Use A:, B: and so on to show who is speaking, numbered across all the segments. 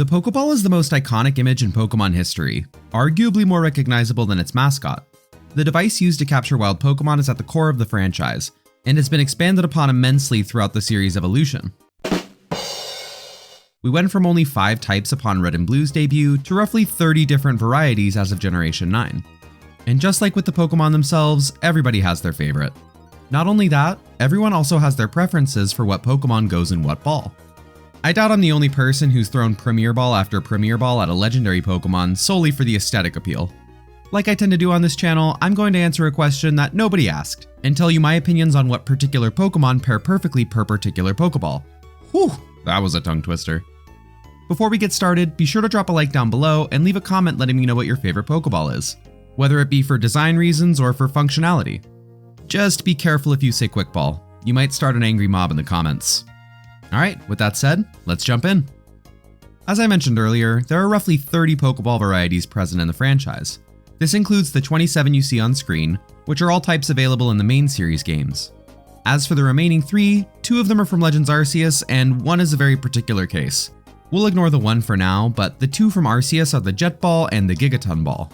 A: The Pokéball is the most iconic image in Pokémon history, arguably more recognizable than its mascot. The device used to capture wild Pokémon is at the core of the franchise, and has been expanded upon immensely throughout the series' evolution. We went from only 5 types upon Red and Blue's debut to roughly 30 different varieties as of Generation 9. And just like with the Pokémon themselves, everybody has their favorite. Not only that, everyone also has their preferences for what Pokémon goes in what ball. I doubt I'm the only person who's thrown Premier Ball after Premier Ball at a legendary Pokémon solely for the aesthetic appeal. Like I tend to do on this channel, I'm going to answer a question that nobody asked, and tell you my opinions on what particular Pokémon pair perfectly per particular Pokéball. Whew, that was a tongue twister. Before we get started, be sure to drop a like down below and leave a comment letting me know what your favorite Pokéball is, whether it be for design reasons or for functionality. Just be careful if you say Quick Ball. You might start an angry mob in the comments. Alright, with that said, let's jump in. As I mentioned earlier, there are roughly 30 Pokéball varieties present in the franchise. This includes the 27 you see on screen, which are all types available in the main series games. As for the remaining 3, 2 of them are from Legends Arceus and 1 is a very particular case. We'll ignore the 1 for now, but the 2 from Arceus are the Jet Ball and the Gigaton Ball.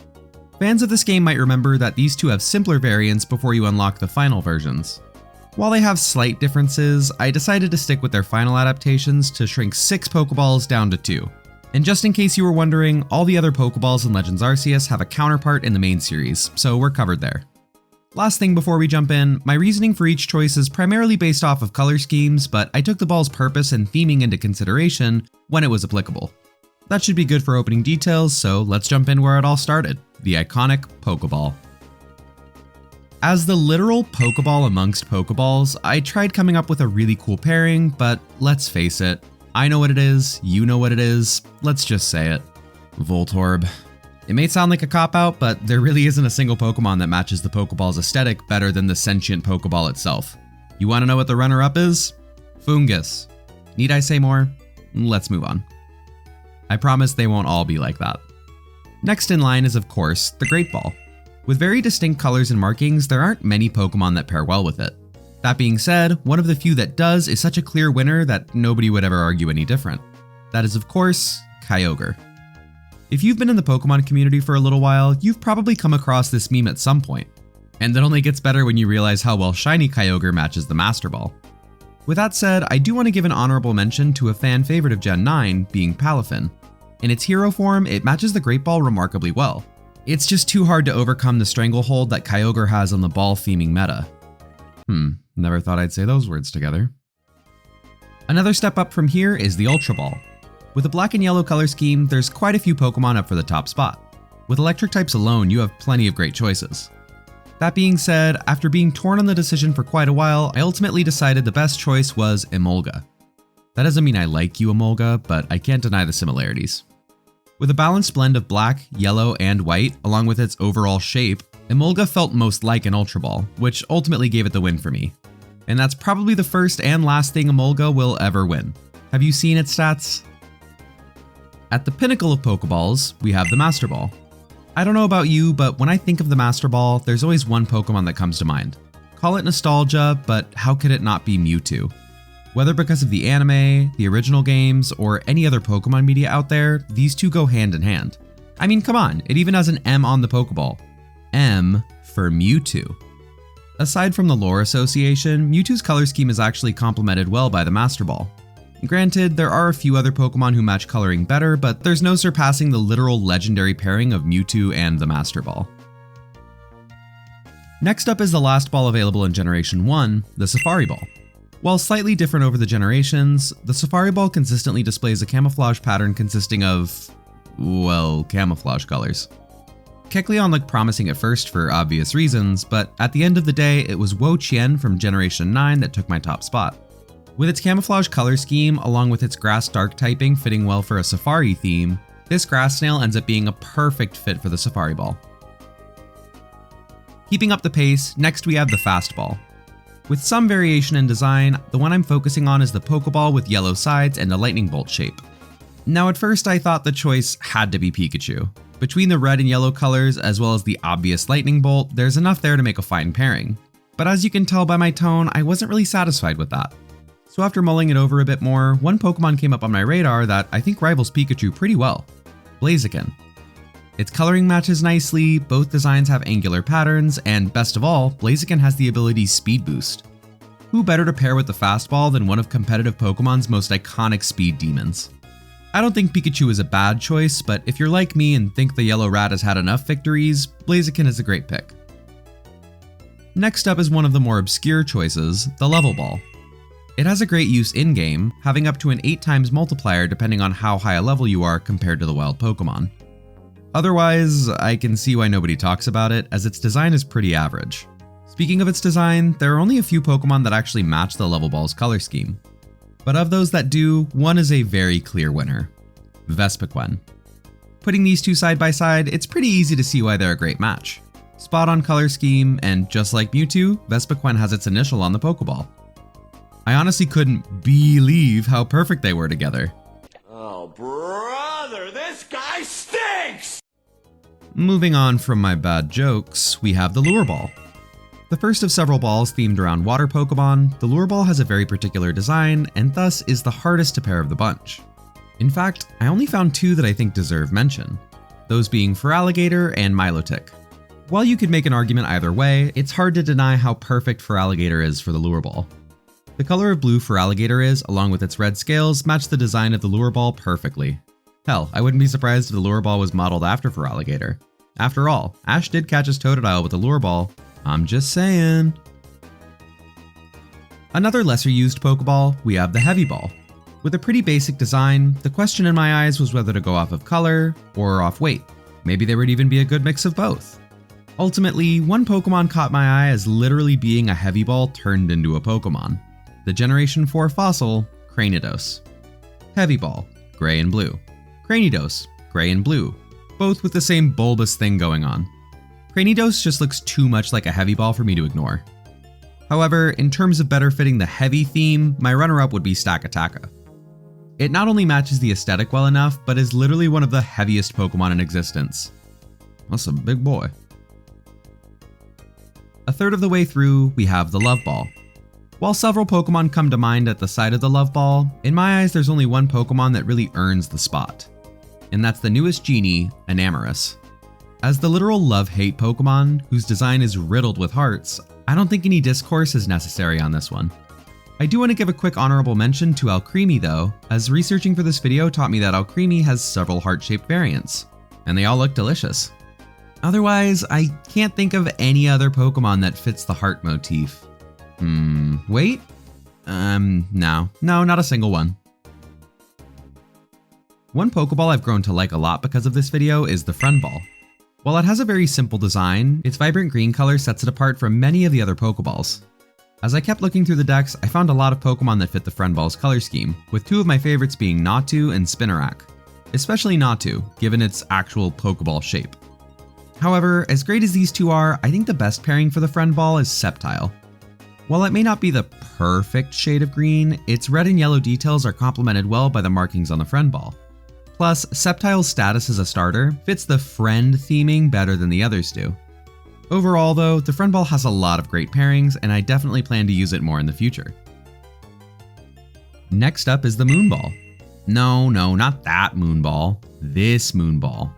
A: Fans of this game might remember that these 2 have simpler variants before you unlock the final versions. While they have slight differences, I decided to stick with their final adaptations to shrink 6 Pokeballs down to 2. And just in case you were wondering, all the other Pokeballs in Legends Arceus have a counterpart in the main series, so we're covered there. Last thing before we jump in, my reasoning for each choice is primarily based off of color schemes, but I took the ball's purpose and theming into consideration when it was applicable. That should be good for opening details, so let's jump in where it all started, the iconic Pokéball. As the literal Pokéball amongst Pokeballs, I tried coming up with a really cool pairing, but let's face it, I know what it is, you know what it is, let's just say it. Voltorb. It may sound like a cop-out, but there really isn't a single Pokemon that matches the Pokéball's aesthetic better than the sentient Pokéball itself. You want to know what the runner-up is? Foongus. Need I say more? Let's move on. I promise they won't all be like that. Next in line is, of course, the Great Ball. With very distinct colors and markings, there aren't many Pokemon that pair well with it. That being said, one of the few that does is such a clear winner that nobody would ever argue any different. That is, of course, Kyogre. If you've been in the Pokemon community for a little while, you've probably come across this meme at some point. And it only gets better when you realize how well shiny Kyogre matches the Master Ball. With that said, I do want to give an honorable mention to a fan favorite of Gen 9, being Palafin. In its hero form, it matches the Great Ball remarkably well. It's just too hard to overcome the stranglehold that Kyogre has on the ball theming meta. Never thought I'd say those words together. Another step up from here is the Ultra Ball. With a black and yellow color scheme, there's quite a few Pokemon up for the top spot. With electric types alone, you have plenty of great choices. That being said, after being torn on the decision for quite a while, I ultimately decided the best choice was Emolga. That doesn't mean I like you, Emolga, but I can't deny the similarities. With a balanced blend of black, yellow, and white, along with its overall shape, Emolga felt most like an Ultra Ball, which ultimately gave it the win for me. And that's probably the first and last thing Emolga will ever win. Have you seen its stats? At the pinnacle of Pokeballs, we have the Master Ball. I don't know about you, but when I think of the Master Ball, there's always one Pokemon that comes to mind. Call it nostalgia, but how could it not be Mewtwo? Whether because of the anime, the original games, or any other Pokemon media out there, these two go hand in hand. I mean, come on, it even has an M on the Pokeball. M for Mewtwo. Aside from the lore association, Mewtwo's color scheme is actually complemented well by the Master Ball. Granted, there are a few other Pokemon who match coloring better, but there's no surpassing the literal legendary pairing of Mewtwo and the Master Ball. Next up is the last ball available in Generation 1, the Safari Ball. While slightly different over the generations, the Safari Ball consistently displays a camouflage pattern consisting of, well, camouflage colors. Kecleon looked promising at first for obvious reasons, but at the end of the day, it was Wo-Chien from Generation 9 that took my top spot. With its camouflage color scheme, along with its grass dark typing fitting well for a safari theme, this grass snail ends up being a perfect fit for the Safari Ball. Keeping up the pace, next we have the Fast Ball. With some variation in design, the one I'm focusing on is the Pokeball with yellow sides and a lightning bolt shape. Now at first I thought the choice had to be Pikachu. Between the red and yellow colors as well as the obvious lightning bolt, there's enough there to make a fine pairing. But as you can tell by my tone, I wasn't really satisfied with that. So after mulling it over a bit more, one Pokemon came up on my radar that I think rivals Pikachu pretty well, Blaziken. Its coloring matches nicely, both designs have angular patterns, and best of all, Blaziken has the ability Speed Boost. Who better to pair with the fastball than one of competitive Pokemon's most iconic speed demons? I don't think Pikachu is a bad choice, but if you're like me and think the yellow rat has had enough victories, Blaziken is a great pick. Next up is one of the more obscure choices, the Level Ball. It has a great use in-game, having up to an 8 times multiplier depending on how high a level you are compared to the wild Pokemon. Otherwise, I can see why nobody talks about it, as its design is pretty average. Speaking of its design, there are only a few Pokemon that actually match the Level Ball's color scheme. But of those that do, one is a very clear winner, Vespiquen. Putting these two side by side, it's pretty easy to see why they're a great match. Spot on color scheme, and just like Mewtwo, Vespiquen has its initial on the Pokeball. I honestly couldn't believe how perfect they were together.
B: Oh brother, this guy stinks!
A: Moving on from my bad jokes, we have the Lure Ball. The first of several balls themed around water Pokemon, the Lure Ball has a very particular design and thus is the hardest to pair of the bunch. In fact, I only found 2 that I think deserve mention, those being Feraligatr and Milotic. While you could make an argument either way, it's hard to deny how perfect Feraligatr is for the Lure Ball. The color of blue Feraligatr is, along with its red scales, match the design of the Lure Ball perfectly. Hell, I wouldn't be surprised if the Lure Ball was modeled after Feraligatr. After all, Ash did catch his Totodile with the Lure Ball. I'm just saying. Another lesser used Pokeball, we have the Heavy Ball. With a pretty basic design, the question in my eyes was whether to go off of color or off weight. Maybe there would even be a good mix of both. Ultimately, one Pokemon caught my eye as literally being a Heavy Ball turned into a Pokemon. The Generation 4 fossil, Cranidos. Heavy Ball, gray and blue. Cranidos, gray and blue, both with the same bulbous thing going on. Cranidos just looks too much like a Heavy Ball for me to ignore. However, in terms of better fitting the heavy theme, my runner-up would be Stakataka. It not only matches the aesthetic well enough, but is literally one of the heaviest Pokemon in existence. That's a big boy. A third of the way through, we have the Love Ball. While several Pokemon come to mind at the sight of the Love Ball, in my eyes there's only one Pokemon that really earns the spot. And that's the newest genie, Enamorus. As the literal love-hate Pokemon, whose design is riddled with hearts, I don't think any discourse is necessary on this one. I do want to give a quick honorable mention to Alcremie though, as researching for this video taught me that Alcremie has several heart-shaped variants, and they all look delicious. Otherwise, I can't think of any other Pokemon that fits the heart motif. Wait? No, not a single one. One Pokeball I've grown to like a lot because of this video is the Friend Ball. While it has a very simple design, its vibrant green color sets it apart from many of the other Pokeballs. As I kept looking through the decks, I found a lot of Pokemon that fit the Friend Ball's color scheme, with 2 of my favorites being Natu and Spinarak. Especially Natu, given its actual Pokeball shape. However, as great as these 2 are, I think the best pairing for the Friend Ball is Sceptile. While it may not be the perfect shade of green, its red and yellow details are complemented well by the markings on the Friend Ball. Plus, Sceptile's status as a starter fits the friend theming better than the others do. Overall though, the Friend Ball has a lot of great pairings and I definitely plan to use it more in the future. Next up is the Moon Ball. No, not that Moon Ball, this Moon Ball.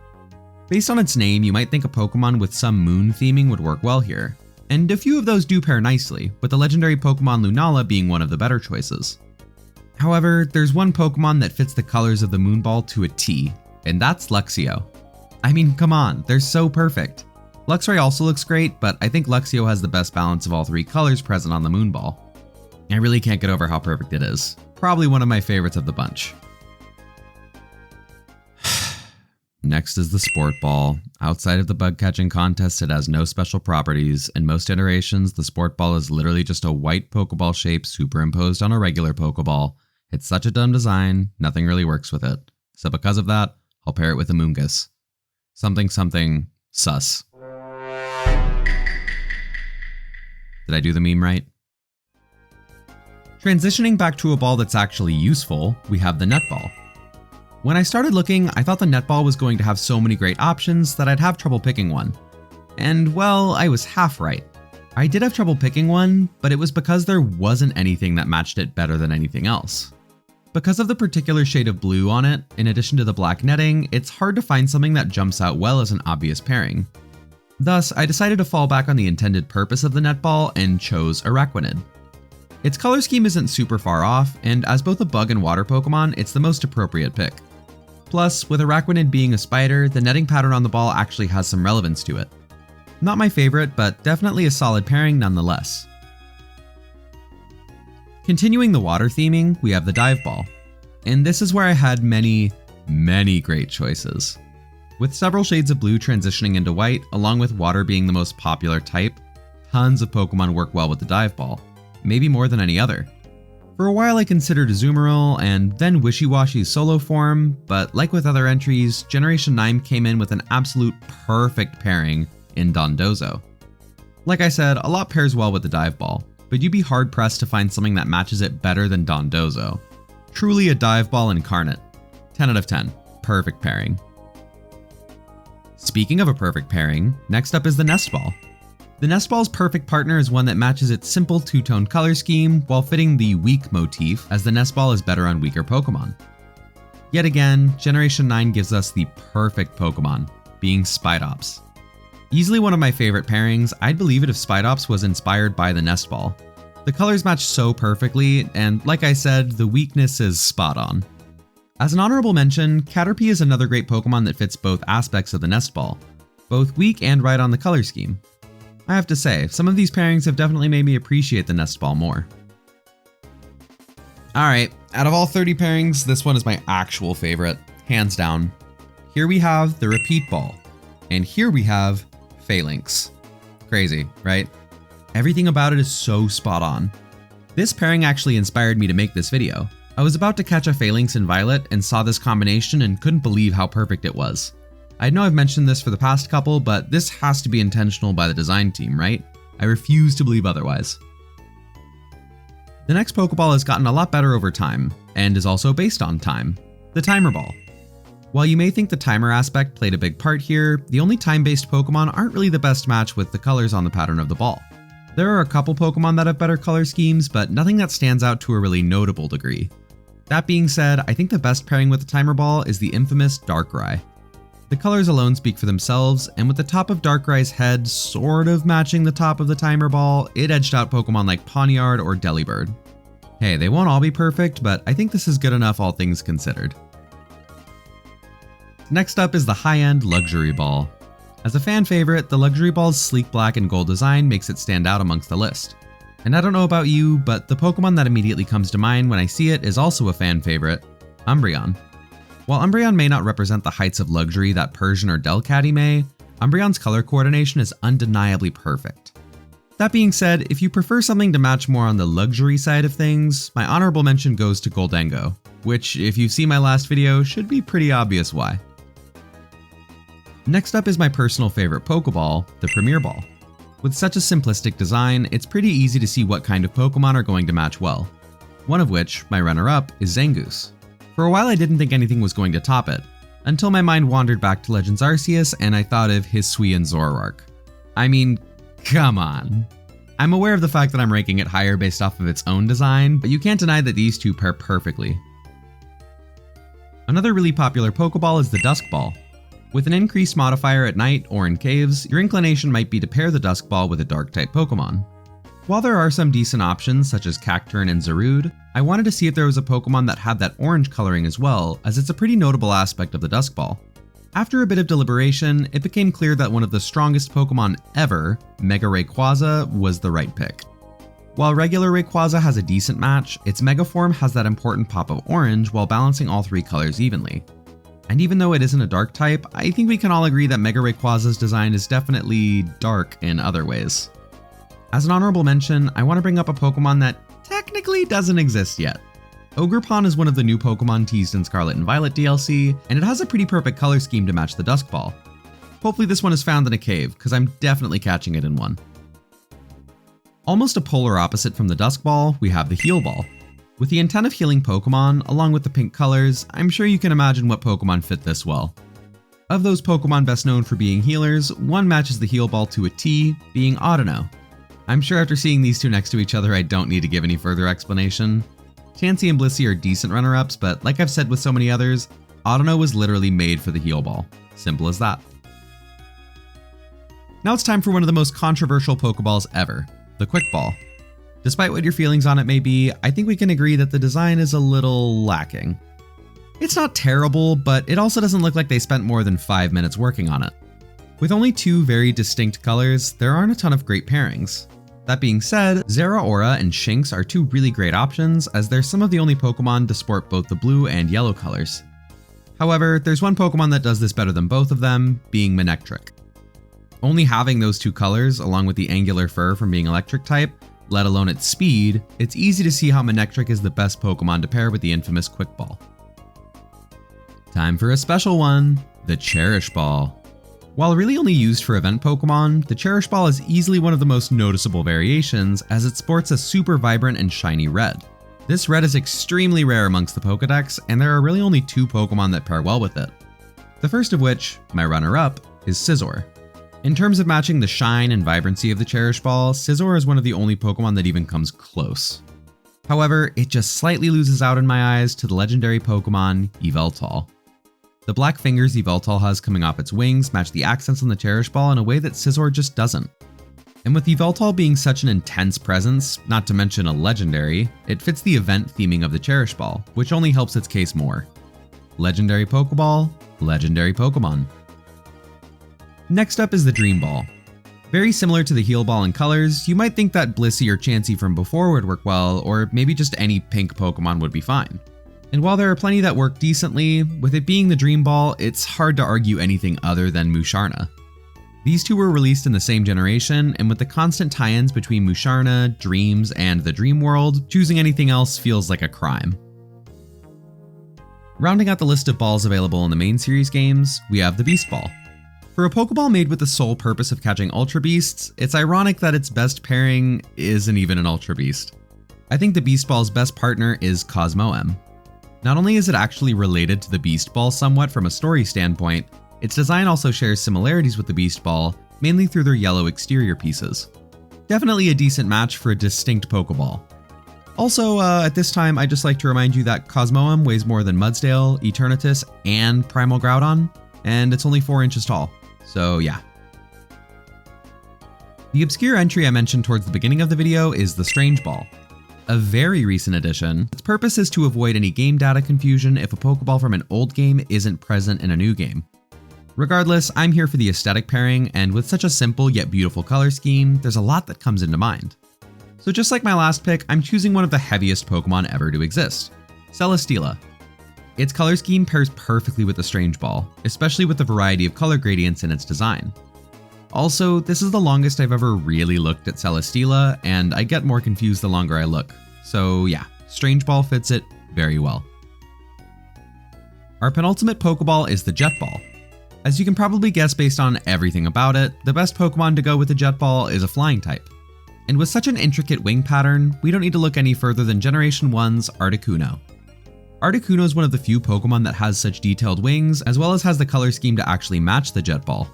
A: Based on its name, you might think a Pokemon with some moon theming would work well here. And a few of those do pair nicely, with the legendary Pokemon Lunala being one of the better choices. However, there's one Pokemon that fits the colors of the Moon Ball to a T, and that's Luxio. I mean, come on, they're so perfect. Luxray also looks great, but I think Luxio has the best balance of all 3 colors present on the Moon Ball. I really can't get over how perfect it is. Probably one of my favorites of the bunch. Next is the Sport Ball. Outside of the bug catching contest, it has no special properties. In most iterations, the Sport Ball is literally just a white Pokeball shape superimposed on a regular Pokeball. It's such a dumb design, nothing really works with it. So because of that, I'll pair it with a Moongus. Something sus. Did I do the meme right? Transitioning back to a ball that's actually useful, we have the Netball. When I started looking, I thought the Netball was going to have so many great options that I'd have trouble picking one. And well, I was half right. I did have trouble picking one, but it was because there wasn't anything that matched it better than anything else. Because of the particular shade of blue on it, in addition to the black netting, it's hard to find something that jumps out well as an obvious pairing. Thus, I decided to fall back on the intended purpose of the netball and chose Araquanid. Its color scheme isn't super far off, and as both a bug and water Pokemon, it's the most appropriate pick. Plus, with Araquanid being a spider, the netting pattern on the ball actually has some relevance to it. Not my favorite, but definitely a solid pairing nonetheless. Continuing the water theming, we have the Dive Ball. And this is where I had many great choices. With several shades of blue transitioning into white, along with water being the most popular type, tons of Pokemon work well with the Dive Ball, maybe more than any other. For a while I considered Azumarill and then Wishy-Washy's solo form, but like with other entries, Generation 9 came in with an absolute perfect pairing in Dondozo. Like I said, a lot pairs well with the Dive Ball, but you'd be hard pressed to find something that matches it better than Dondozo. Truly a Dive Ball incarnate. 10 out of 10. Perfect pairing. Speaking of a perfect pairing, next up is the Nest Ball. The Nest Ball's perfect partner is one that matches its simple two-tone color scheme while fitting the weak motif, as the Nest Ball is better on weaker Pokemon. Yet again, Generation 9 gives us the perfect Pokemon, being Spidops. Easily one of my favorite pairings, I'd believe it if Spidops was inspired by the Nest Ball. The colors match so perfectly, and like I said, the weakness is spot on. As an honorable mention, Caterpie is another great Pokemon that fits both aspects of the Nest Ball, both weak and right on the color scheme. I have to say, some of these pairings have definitely made me appreciate the Nest Ball more. Alright, out of all 30 pairings, this one is my actual favorite, hands down. Here we have the Repeat Ball, and here we have Phalanx. Crazy, right? Everything about it is so spot on. This pairing actually inspired me to make this video. I was about to catch a Phalanx in Violet and saw this combination and couldn't believe how perfect it was. I know I've mentioned this for the past couple, but this has to be intentional by the design team, right? I refuse to believe otherwise. The next Pokeball has gotten a lot better over time, and is also based on time. The Timer Ball. While you may think the timer aspect played a big part here, the only time-based Pokemon aren't really the best match with the colors on the pattern of the ball. There are a couple Pokemon that have better color schemes, but nothing that stands out to a really notable degree. That being said, I think the best pairing with the Timer Ball is the infamous Darkrai. The colors alone speak for themselves, and with the top of Darkrai's head sort of matching the top of the Timer Ball, it edged out Pokemon like Pawniard or Delibird. Hey, they won't all be perfect, but I think this is good enough all things considered. Next up is the high-end Luxury Ball. As a fan favorite, the Luxury Ball's sleek black and gold design makes it stand out amongst the list. And I don't know about you, but the Pokemon that immediately comes to mind when I see it is also a fan favorite, Umbreon. While Umbreon may not represent the heights of luxury that Persian or Delcatty may, Umbreon's color coordination is undeniably perfect. That being said, if you prefer something to match more on the luxury side of things, my honorable mention goes to Goldengo, which, if you've seen my last video, should be pretty obvious why. Next up is my personal favorite Pokeball, the Premier Ball. With such a simplistic design, it's pretty easy to see what kind of Pokemon are going to match well. One of which, my runner-up, is Zangoose. For a while I didn't think anything was going to top it, until my mind wandered back to Legends Arceus and I thought of Hisui and Zoroark. I mean, come on. I'm aware of the fact that I'm ranking it higher based off of its own design, but you can't deny that these two pair perfectly. Another really popular Pokeball is the Dusk Ball. With an increased modifier at night or in caves, your inclination might be to pair the Dusk Ball with a Dark-type Pokemon. While there are some decent options such as Cacturne and Zarude, I wanted to see if there was a Pokemon that had that orange coloring as well, as it's a pretty notable aspect of the Dusk Ball. After a bit of deliberation, it became clear that one of the strongest Pokemon ever, Mega Rayquaza, was the right pick. While regular Rayquaza has a decent match, its Mega form has that important pop of orange while balancing all three colors evenly. And even though it isn't a dark type, I think we can all agree that Mega Rayquaza's design is definitely dark in other ways. As an honorable mention, I want to bring up a Pokemon that technically doesn't exist yet. Ogerpon is one of the new Pokemon teased in Scarlet and Violet DLC, and it has a pretty perfect color scheme to match the Dusk Ball. Hopefully this one is found in a cave, because I'm definitely catching it in one. Almost a polar opposite from the Dusk Ball, we have the Heal Ball. With the intent of healing Pokemon, along with the pink colors, I'm sure you can imagine what Pokemon fit this well. Of those Pokemon best known for being healers, one matches the Heal Ball to a T, being Audino. I'm sure after seeing these two next to each other, I don't need to give any further explanation. Chansey and Blissey are decent runner-ups, but like I've said with so many others, Audino was literally made for the heal ball. Simple as that. Now it's time for one of the most controversial Pokeballs ever, the Quick Ball. Despite what your feelings on it may be, I think we can agree that the design is a little lacking. It's not terrible, but it also doesn't look like they spent more than 5 minutes working on it. With only 2 very distinct colors, there aren't a ton of great pairings. That being said, Zeraora and Shinx are 2 really great options, as they're some of the only Pokemon to sport both the blue and yellow colors. However, there's one Pokemon that does this better than both of them, being Manectric. Only having those 2 colors, along with the angular fur from being electric type, let alone its speed, it's easy to see how Manectric is the best Pokemon to pair with the infamous Quick Ball. Time for a special one, the Cherish Ball. While really only used for event Pokemon, the Cherish Ball is easily one of the most noticeable variations as it sports a super vibrant and shiny red. This red is extremely rare amongst the Pokedex, and there are really only 2 Pokemon that pair well with it. The first of which, my runner-up, is Scizor. In terms of matching the shine and vibrancy of the Cherish Ball, Scizor is one of the only Pokemon that even comes close. However, it just slightly loses out in my eyes to the legendary Pokemon Yveltal. The black fingers Yveltal has coming off its wings match the accents on the Cherish Ball in a way that Scizor just doesn't. And with Yveltal being such an intense presence, not to mention a legendary, it fits the event theming of the Cherish Ball, which only helps its case more. Legendary Pokeball, legendary Pokemon. Next up is the Dream Ball. Very similar to the Heal Ball in colors, you might think that Blissey or Chansey from before would work well, or maybe just any pink Pokemon would be fine. And while there are plenty that work decently, with it being the Dream Ball, it's hard to argue anything other than Musharna. These 2 were released in the same generation, and with the constant tie-ins between Musharna, Dreams, and the Dream World, choosing anything else feels like a crime. Rounding out the list of balls available in the main series games, we have the Beast Ball. For a Pokeball made with the sole purpose of catching Ultra Beasts, it's ironic that its best pairing isn't even an Ultra Beast. I think the Beast Ball's best partner is Cosmoem. Not only is it actually related to the Beast Ball somewhat from a story standpoint, its design also shares similarities with the Beast Ball, mainly through their yellow exterior pieces. Definitely a decent match for a distinct Pokeball. Also, at this time, I'd just like to remind you that Cosmoem weighs more than Mudsdale, Eternatus, and Primal Groudon, and it's only 4 inches tall. So yeah. The obscure entry I mentioned towards the beginning of the video is the Strange Ball. A very recent addition, its purpose is to avoid any game data confusion if a Pokeball from an old game isn't present in a new game. Regardless, I'm here for the aesthetic pairing, and with such a simple yet beautiful color scheme, there's a lot that comes into mind. So just like my last pick, I'm choosing one of the heaviest Pokemon ever to exist, Celesteela. Its color scheme pairs perfectly with the Strange Ball, especially with the variety of color gradients in its design. Also, this is the longest I've ever really looked at Celesteela, and I get more confused the longer I look. So yeah, Strange Ball fits it very well. Our penultimate Pokeball is the Jet Ball. As you can probably guess based on everything about it, the best Pokemon to go with the Jet Ball is a flying type. And with such an intricate wing pattern, we don't need to look any further than Generation 1's Articuno. Articuno is one of the few Pokemon that has such detailed wings, as well as has the color scheme to actually match the Jet Ball.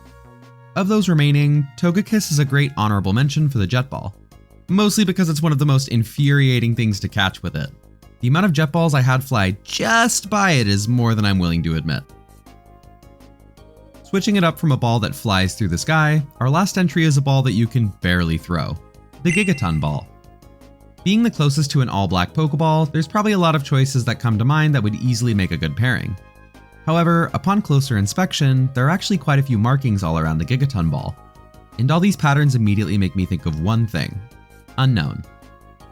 A: Of those remaining, Togekiss is a great honorable mention for the Jet Ball. Mostly because it's one of the most infuriating things to catch with it. The amount of Jet Balls I had fly just by it is more than I'm willing to admit. Switching it up from a ball that flies through the sky, our last entry is a ball that you can barely throw, the Gigaton Ball. Being the closest to an all-black Pokeball, there's probably a lot of choices that come to mind that would easily make a good pairing. However, upon closer inspection, there are actually quite a few markings all around the Gigaton Ball. And all these patterns immediately make me think of one thing: Unknown.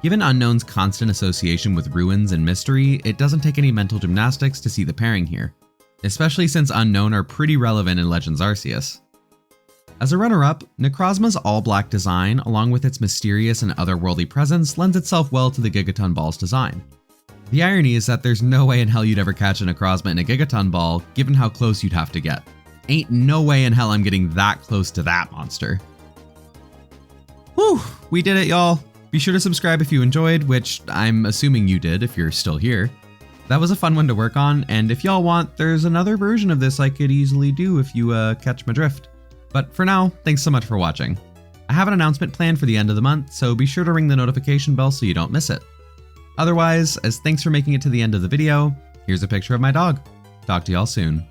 A: Given Unknown's constant association with ruins and mystery, it doesn't take any mental gymnastics to see the pairing here, especially since Unknown are pretty relevant in Legends Arceus. As a runner-up, Necrozma's all-black design, along with its mysterious and otherworldly presence, lends itself well to the Gigaton Ball's design. The irony is that there's no way in hell you'd ever catch a Necrozma in a Gigaton Ball, given how close you'd have to get. Ain't no way in hell I'm getting that close to that monster. Whew, we did it, y'all. Be sure to subscribe if you enjoyed, which I'm assuming you did if you're still here. That was a fun one to work on, and if y'all want, there's another version of this I could easily do if you catch my drift. But for now, thanks so much for watching. I have an announcement planned for the end of the month, so be sure to ring the notification bell so you don't miss it. Otherwise, as thanks for making it to the end of the video, here's a picture of my dog. Talk to y'all soon.